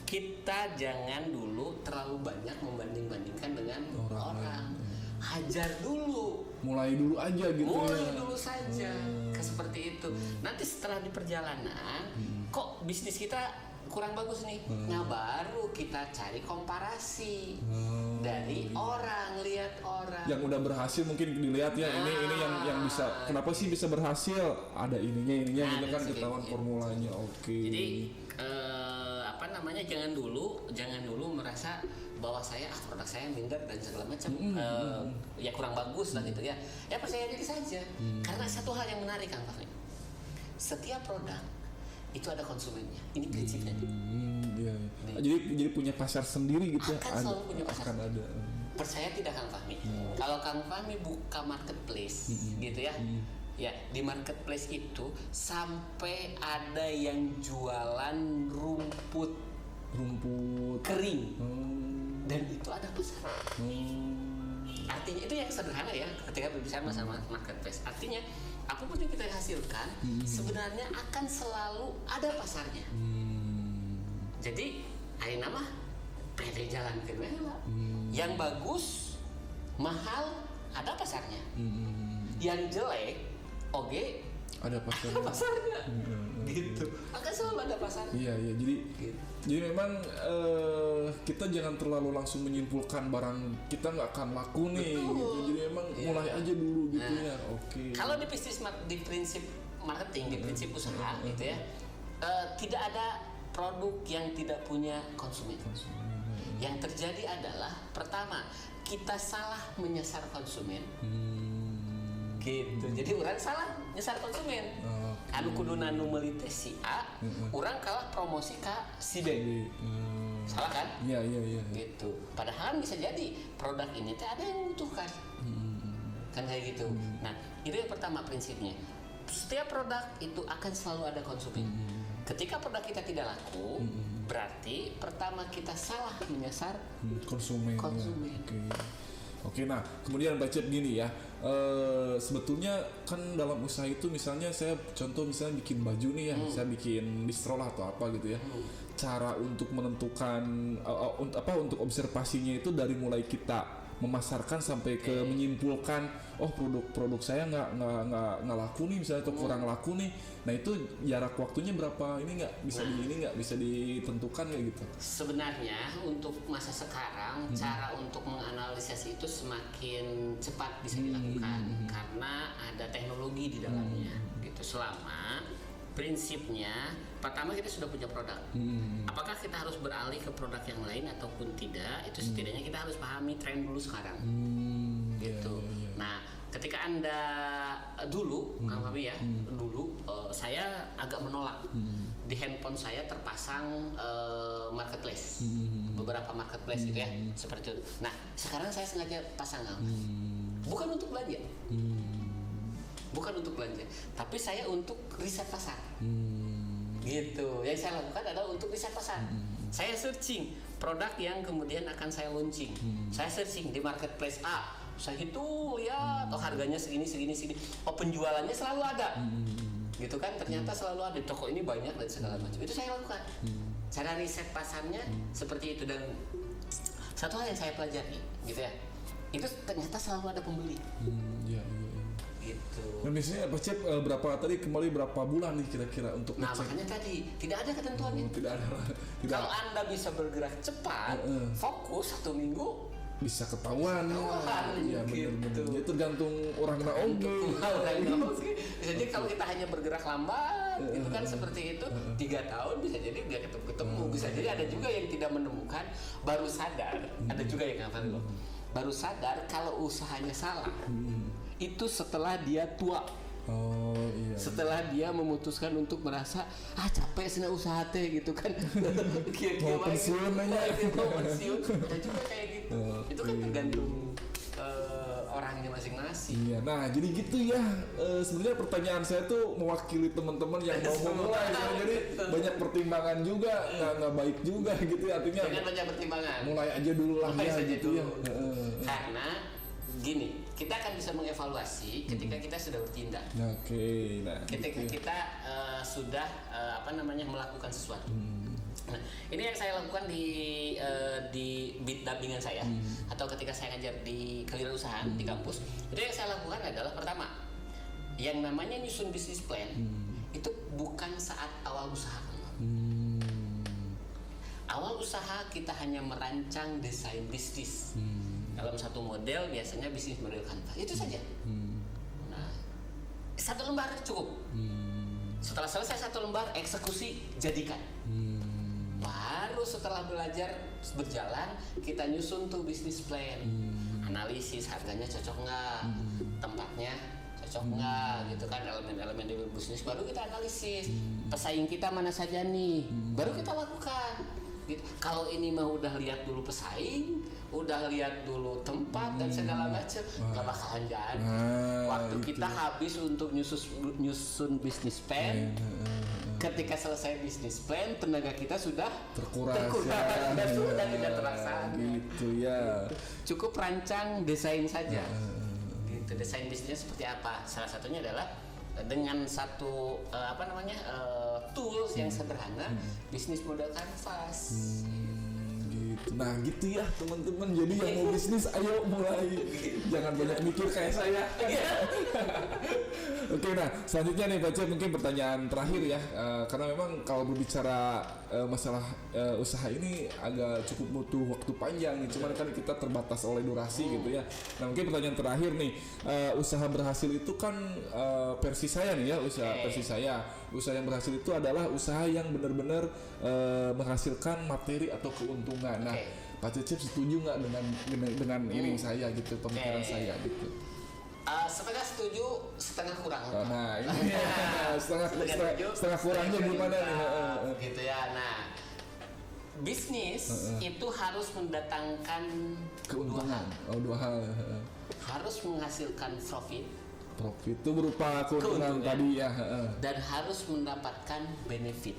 kita jangan dulu terlalu banyak membanding-bandingkan dengan orang. Hajar dulu. Mulai dulu aja gitu. Mulai dulu saja. Seperti itu. Nanti setelah di perjalanan, kok bisnis kita kurang bagus nih. Nah, baru kita cari komparasi dari orang, lihat orang. Yang udah berhasil mungkin dilihat ya, ini yang bisa. Kenapa sih bisa berhasil? Ada ininya gitu kan, ketahuan formulanya. Oke. Jadi jangan dulu merasa bahwa saya produk saya minder dan segala macam ya kurang bagus lah gitu ya. Ya percaya diri saja. Karena satu hal yang menarik Kang Fahmi, setiap produk itu ada konsumennya. Ini prinsipnya. Iya. Jadi punya pasar sendiri gitu. Akan selalu punya pasar. Akan ada. Percaya tidak Kang Fahmi? Kalau Kang Fahmi buka marketplace gitu ya. Ya, di marketplace itu sampai ada yang jualan rumput kering. Dan itu ada pasar. Artinya itu yang sederhana ya ketika berbicara masalah marketplace. Artinya apapun yang kita hasilkan sebenarnya akan selalu ada pasarnya. Jadi hari nama pede jalan ke bela. Yang bagus, mahal, ada pasarnya. Yang jelek, ada pasarnya. Gitu. Akan selalu ada pasarnya. Iya. Jadi memang kita jangan terlalu langsung menyimpulkan barang kita nggak akan laku nih. Gitu. Jadi memang mulai aja dulu gitu ya. Oke. Kalau di bisnis, di prinsip marketing, di prinsip usaha gitu ya, tidak ada produk yang tidak punya konsumen. Yang terjadi adalah pertama kita salah menyasar konsumen. Gitu. Jadi orang salah nyasar konsumen. Anu kuduna nu meuli teh si A, orang kalah promosi ka si B. Salah kan? Iya. Gitu. Padahal bisa jadi produk ini teh ada yang membutuhkan. Kan kayak gitu. Nah, itu yang pertama prinsipnya. Setiap produk itu akan selalu ada konsumen. Ketika produk kita tidak laku, berarti pertama kita salah menyasar konsumen. Oke. Oke, nah kemudian Pak Cep gini ya, sebetulnya kan dalam usaha itu misalnya saya contoh misalnya bikin baju nih ya, saya bikin distro lah atau apa gitu ya. Cara untuk menentukan untuk observasinya itu dari mulai kita memasarkan sampai ke menyimpulkan produk saya nggak laku nih misalnya atau kurang laku nih. Nah itu jarak waktunya berapa ini nggak bisa ditentukan kayak gitu. Sebenarnya untuk masa sekarang cara untuk menganalisis itu semakin cepat bisa dilakukan karena ada teknologi di dalamnya gitu. Selama prinsipnya pertama kita sudah punya produk. Apakah kita harus beralih ke produk yang lain ataupun tidak? Itu setidaknya kita harus pahami tren dulu sekarang. Gitu. Nah, ketika Anda dulu, Kang Fabi ya, dulu saya agak menolak. Di handphone saya terpasang marketplace. Beberapa marketplace gitu ya, seperti itu. Nah, sekarang saya sengaja pasang, bukan untuk belanja. Bukan untuk belanja, tapi saya untuk riset pasar. Gitu. Yang saya lakukan adalah untuk riset pasar. Saya searching produk yang kemudian akan saya launching. Saya searching di marketplace A. Saya hitung lihat harganya segini. Oh, penjualannya selalu ada. Gitu kan, ternyata selalu ada. Toko ini banyak dan segala macam. Itu saya lakukan. Cara riset pasarnya seperti itu. Dan satu hal yang saya pelajari gitu ya, itu ternyata selalu ada pembeli. Gitu. Nah biasanya Pak Cep kembali berapa bulan nih kira-kira untuk ngecek? Makanya tadi tidak ada ketentuannya. Tidak ada. Kalau Anda bisa bergerak cepat, fokus 1 minggu bisa ketahuan. Iya benar-benar. Gitu. Itu tergantung orang Bisa jadi kalau kita hanya bergerak lambat, itu kan seperti itu 3 tahun bisa jadi nggak ketemu. Bisa jadi ada juga yang tidak menemukan, baru sadar. Ada juga yang apa loh? Baru sadar kalau usahanya salah. Itu setelah dia tua. Setelah dia memutuskan untuk merasa capek sih usaha teh gitu kan. Mau pensiun aja. Mau pensiun. Ada juga kayak gitu. Itu kan tergantung orangnya masing-masing. Iya, nah jadi gitu ya. Sebenarnya pertanyaan saya tuh mewakili teman-teman yang mau memulai. Jadi banyak pertimbangan juga, nggak baik juga gitu ya. Artinya jangan banyak pertimbangan. Mulai aja dulu lah ya gitu ya. Karena gini, kita akan bisa mengevaluasi ketika kita sudah bertindak. Oke, nah. Ketika gitu. kita sudah melakukan sesuatu. Nah, ini yang saya lakukan di bid dubbingan saya atau ketika saya ngajar di kewirausahaan di kampus. Itu yang saya lakukan adalah pertama, yang namanya nyusun bisnis plan itu bukan saat awal usaha. Awal usaha kita hanya merancang desain bisnis. Dalam satu model biasanya bisnis model Canva itu saja. Nah, 1 lembar cukup. Setelah selesai 1 lembar eksekusi jadikan. Baru setelah belajar berjalan kita nyusun tuh bisnis plan. Analisis harganya cocok nggak, tempatnya cocok nggak, gitu kan, elemen-elemen di bisnis baru kita analisis. Pesaing kita mana saja nih, baru kita lakukan. Gitu. Kalau ini mah udah lihat dulu pesaing, udah lihat dulu tempat dan segala macam, nggak bakalan jadi. Waktu kita habis untuk nyusun bisnis plan. Ketika selesai bisnis plan, tenaga kita sudah terkuras dan sudah tidak terasa. Gitu ya. Cukup rancang desain saja. Gitu, desain bisnisnya seperti apa? Salah satunya adalah dengan satu tools yang sederhana, bisnis model Canvas. Gitu. Nah gitu ya teman-teman, jadi yang mau bisnis ayo mulai, jangan banyak mikir kayak saya. Oke, nah selanjutnya nih Pak Cep, mungkin pertanyaan terakhir ya, karena memang kalau berbicara masalah usaha ini agak cukup butuh waktu panjang nih, cuman kan kita terbatas oleh durasi gitu ya. Nah mungkin pertanyaan terakhir nih, usaha berhasil itu kan versi saya nih ya, versi saya, usaha yang berhasil itu adalah usaha yang benar-benar menghasilkan materi atau keuntungan. Nah Pak Cep setuju nggak dengan ini saya gitu, pemikiran saya gitu? Setengah setuju, setengah kurang. Nah ini setengah kurangnya gimana nih? Gitu ya. Nah, bisnis itu harus mendatangkan keuntungan. Dua hal. Harus menghasilkan profit. Profit itu berupa keuntungan tadi ya. Dan harus mendapatkan benefit,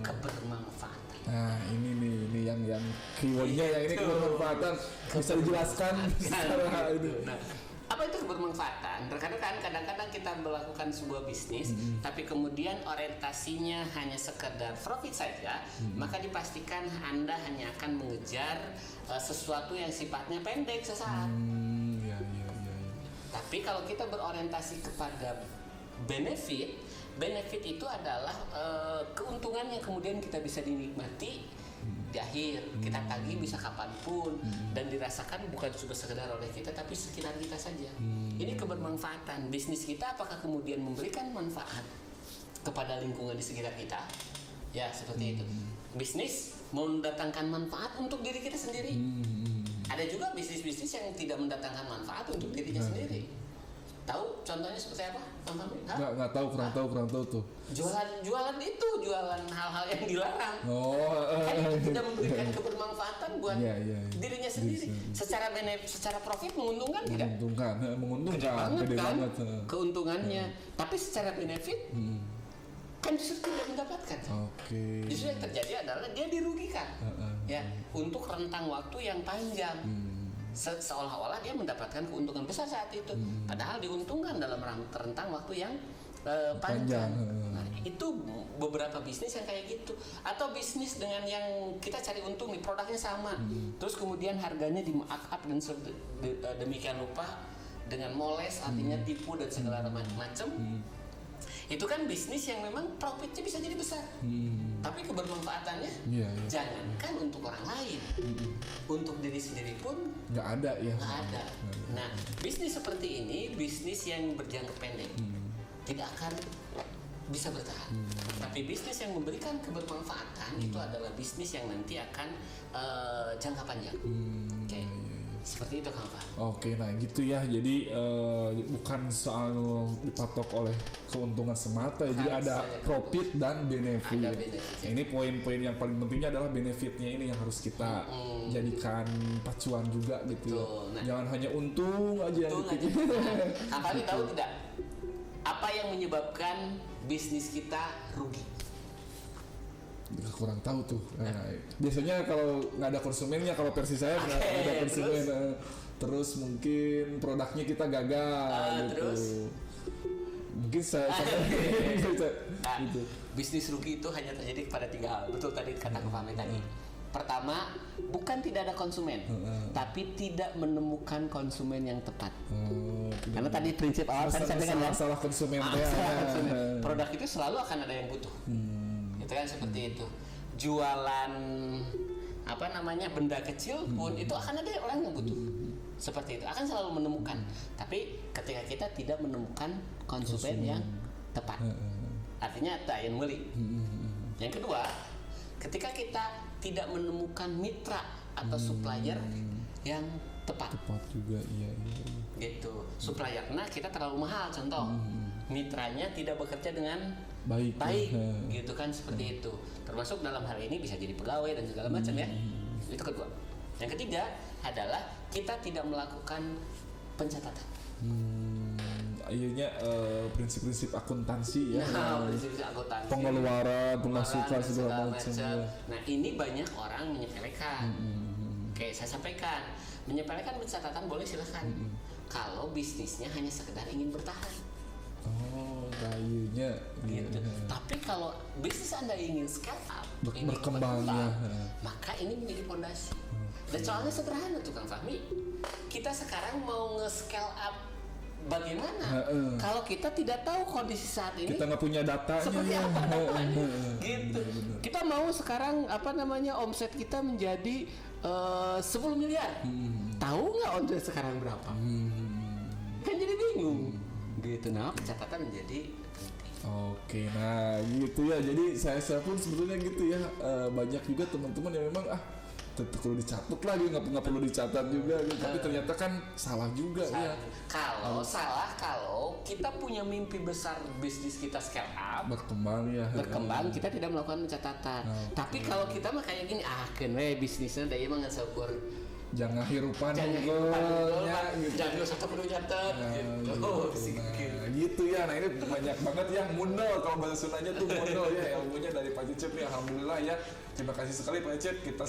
kebermanfaatan. Nah ini yang keywordnya yang ini kebermanfaatan bisa dijelaskan secara itu. Nah, apa itu kebermanfaatan? Terkadang kan kadang-kadang kita melakukan sebuah bisnis, tapi kemudian orientasinya hanya sekedar profit saja, maka dipastikan Anda hanya akan mengejar sesuatu yang sifatnya pendek sesaat. Ya. Tapi kalau kita berorientasi kepada benefit itu adalah keuntungan yang kemudian kita bisa dinikmati di akhir, kita tagih bisa kapanpun dan dirasakan bukan cuma sekedar oleh kita tapi sekitar kita saja. Ini kebermanfaatan. Bisnis kita apakah kemudian memberikan manfaat kepada lingkungan di sekitar kita? Ya seperti itu. Bisnis mendatangkan manfaat untuk diri kita sendiri. Ada juga bisnis-bisnis yang tidak mendatangkan manfaat untuk dirinya sendiri. Tahu contohnya seperti apa? Nggak tahu, kurang tahu tuh. Jualan hal-hal yang dilarang. Kan itu tidak memberikan kebermanfaatan buat dirinya sendiri. Secara profit menguntungkan tidak? Menguntungkan, gede banget. Keuntungannya. Tapi secara benefit kan justru tidak mendapatkan. Justru yang terjadi adalah dia dirugikan. Ya, untuk rentang waktu yang panjang. Seolah-olah dia mendapatkan keuntungan besar saat itu, padahal diuntungkan dalam rentang waktu yang panjang. Nah, itu beberapa bisnis yang kayak gitu. Atau bisnis dengan yang kita cari untung nih, produknya sama, terus kemudian harganya di markup dan demikian rupa dengan moles, artinya tipu dan segala macam. Itu kan bisnis yang memang profitnya bisa jadi besar, tapi kebermanfaatannya jangankan untuk orang lain, untuk diri sendiri pun nggak ada. Nah, bisnis seperti ini bisnis yang berjangka pendek, tidak akan bisa bertahan. Tapi bisnis yang memberikan kebermanfaatan itu adalah bisnis yang nanti akan jangka panjang. Seperti itu Kang Pak. Nah gitu ya. Jadi bukan soal dipatok oleh keuntungan semata, jadi ada profit dan benefit. Ini poin-poin yang paling pentingnya adalah benefitnya ini yang harus kita jadikan pacuan juga gitu. Nah, jangan hanya untung aja gitu. Kang Pak tahu tidak apa yang menyebabkan bisnis kita rugi? Kurang tahu tuh. Biasanya kalau nggak ada konsumennya, kalau versi saya nggak ada konsumen, terus mungkin produknya kita gagal gitu. Terus? Mungkin saya gitu. Bisnis rugi itu hanya terjadi pada 3 hal. Betul tadi kata Kang Fahmi tadi. Pertama, bukan tidak ada konsumen, tapi tidak menemukan konsumen yang tepat. Karena tadi prinsip awal tadi saya sampaikan masalah konsumen. Produk itu selalu akan ada yang butuh. Itu kan seperti itu. Jualan benda kecil pun itu akan ada orang yang butuh. Seperti itu, akan selalu menemukan. Tapi ketika kita tidak menemukan konsumen yang tepat, artinya tak yang beli. Yang kedua, ketika kita tidak menemukan mitra atau supplier yang tepat juga, gitu. Suppliernya kita terlalu mahal, contoh. Mitranya tidak bekerja dengan baik gitu kan, seperti itu. Termasuk dalam hal ini bisa jadi pegawai dan segala macam ya. Itu kedua. Yang ketiga adalah kita tidak melakukan pencatatan. Akhirnya prinsip-prinsip akuntansi ya. Prinsip akuntansi. Pengeluaran, pemasukan segala macam. Nah, ini banyak orang menyepelekan. Oke, saya sampaikan. Menyepelekan pencatatan boleh silakan. Kalau bisnisnya hanya sekedar ingin bertahan. Kayunya gitu. Tapi kalau bisnis Anda ingin scale up, berkembang, maka ini menjadi fondasi. Dan soalnya sederhana tuh Kang Fahmi. Kita sekarang mau nge-scale up bagaimana? Kalau kita tidak tahu kondisi saat ini, kita nggak punya datanya. Seperti apa datanya? Gitu. Kita mau sekarang omset kita menjadi 10 miliar. Tahu nggak omset sekarang berapa? Kan jadi bingung. Gitu. Nah, pencatatan menjadi penting. Nah gitu ya. Jadi saya pun sebetulnya gitu ya. Banyak juga teman-teman yang memang perlu dicatat lagi, nggak perlu dicatat juga gitu. Tapi ternyata kan salah juga ya. Kalau kita punya mimpi besar bisnis kita scale up, berkembang, kita tidak melakukan pencatatan. Tapi kalau kita mah kayak gini, bisnisnya dari emang nggak syukur jangan hirupan jangan Google-nya gitu. jangan usah perlu nyatet gitu ya. Nah ini banyak banget ya munel, kalau bahasa Sundanya tuh munel ya ilmunya dari Pak Cicip nih. Alhamdulillah ya, terima kasih sekali Pak Cicip, kita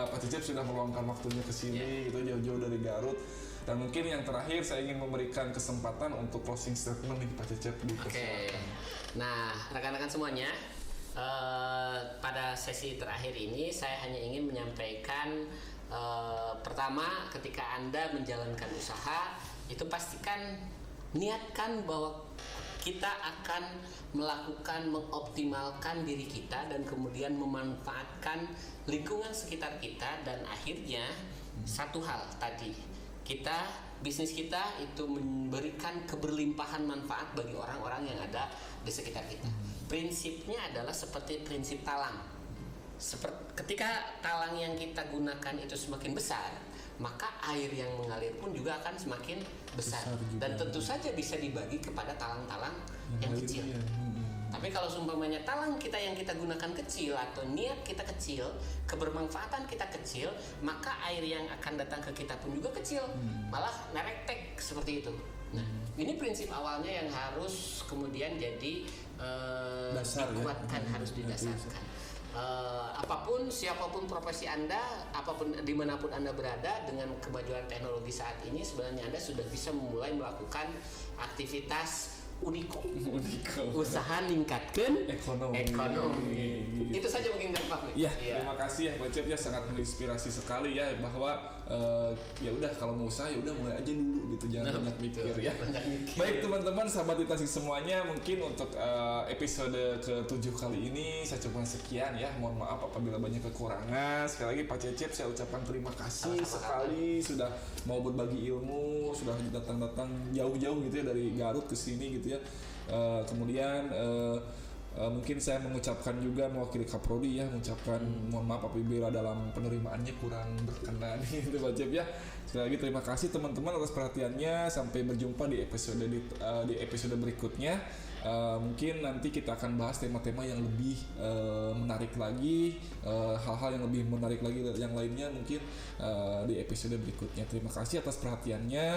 Pak Cicip sudah meluangkan waktunya ke sini gitu jauh-jauh dari Garut. Dan mungkin yang terakhir saya ingin memberikan kesempatan untuk closing statement nih Pak Cicip di Nah rekan-rekan semuanya, pada sesi terakhir ini saya hanya ingin menyampaikan pertama, ketika Anda menjalankan usaha itu pastikan niatkan bahwa kita akan melakukan mengoptimalkan diri kita dan kemudian memanfaatkan lingkungan sekitar kita, dan akhirnya satu hal tadi, bisnis kita itu memberikan keberlimpahan manfaat bagi orang-orang yang ada di sekitar kita. Prinsipnya adalah seperti prinsip talang. Ketika talang yang kita gunakan itu semakin besar, maka air yang mengalir pun juga akan semakin besar dan tentu saja bisa dibagi kepada talang-talang yang kecil. Tapi kalau seumpamanya talang kita yang kita gunakan kecil atau niat kita kecil, kebermanfaatan kita kecil, maka air yang akan datang ke kita pun juga kecil, malah nerektek seperti itu. Nah, ini prinsip awalnya yang harus kemudian jadi dikuatkan, harus didasarkan. Apapun, siapapun profesi Anda, apapun dimanapun Anda berada, dengan kemajuan teknologi saat ini sebenarnya Anda sudah bisa memulai melakukan aktivitas Uniko. Usaha ningkatkan ekonomi. Itu saja mungkin dari Pak. Ya, terima kasih ya Pak Cip ya, sangat menginspirasi sekali ya bahwa ya udah kalau mau usaha ya udah mulai aja dulu gitu, jangan banyak mikir ya. Baik teman-teman sahabat di Tasik semuanya, mungkin untuk episode ke-7 kali ini saya cuma sekian ya. Mohon maaf apabila banyak kekurangan. Sekali lagi Pak Cip saya ucapkan terima kasih sekali sudah mau berbagi ilmu, sudah datang-datang jauh-jauh gitu ya dari Garut ke sini gitu ya. Kemudian mungkin saya mengucapkan juga mewakili Kaprodi ya, mengucapkan mohon maaf apabila dalam penerimaannya kurang berkenan gitu Pak Cip ya. Sekali lagi terima kasih teman-teman atas perhatiannya. Sampai berjumpa di episode berikutnya. Mungkin nanti kita akan bahas tema-tema yang lebih menarik lagi, hal-hal yang lebih menarik lagi yang lainnya mungkin di episode berikutnya. Terima kasih atas perhatiannya.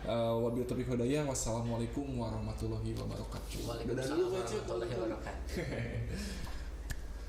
Wabillahi taufiq wal hidayah. Wassalamualaikum warahmatullahi wabarakatuh. Waalaikumsalam warahmatullahi wabarakatuh.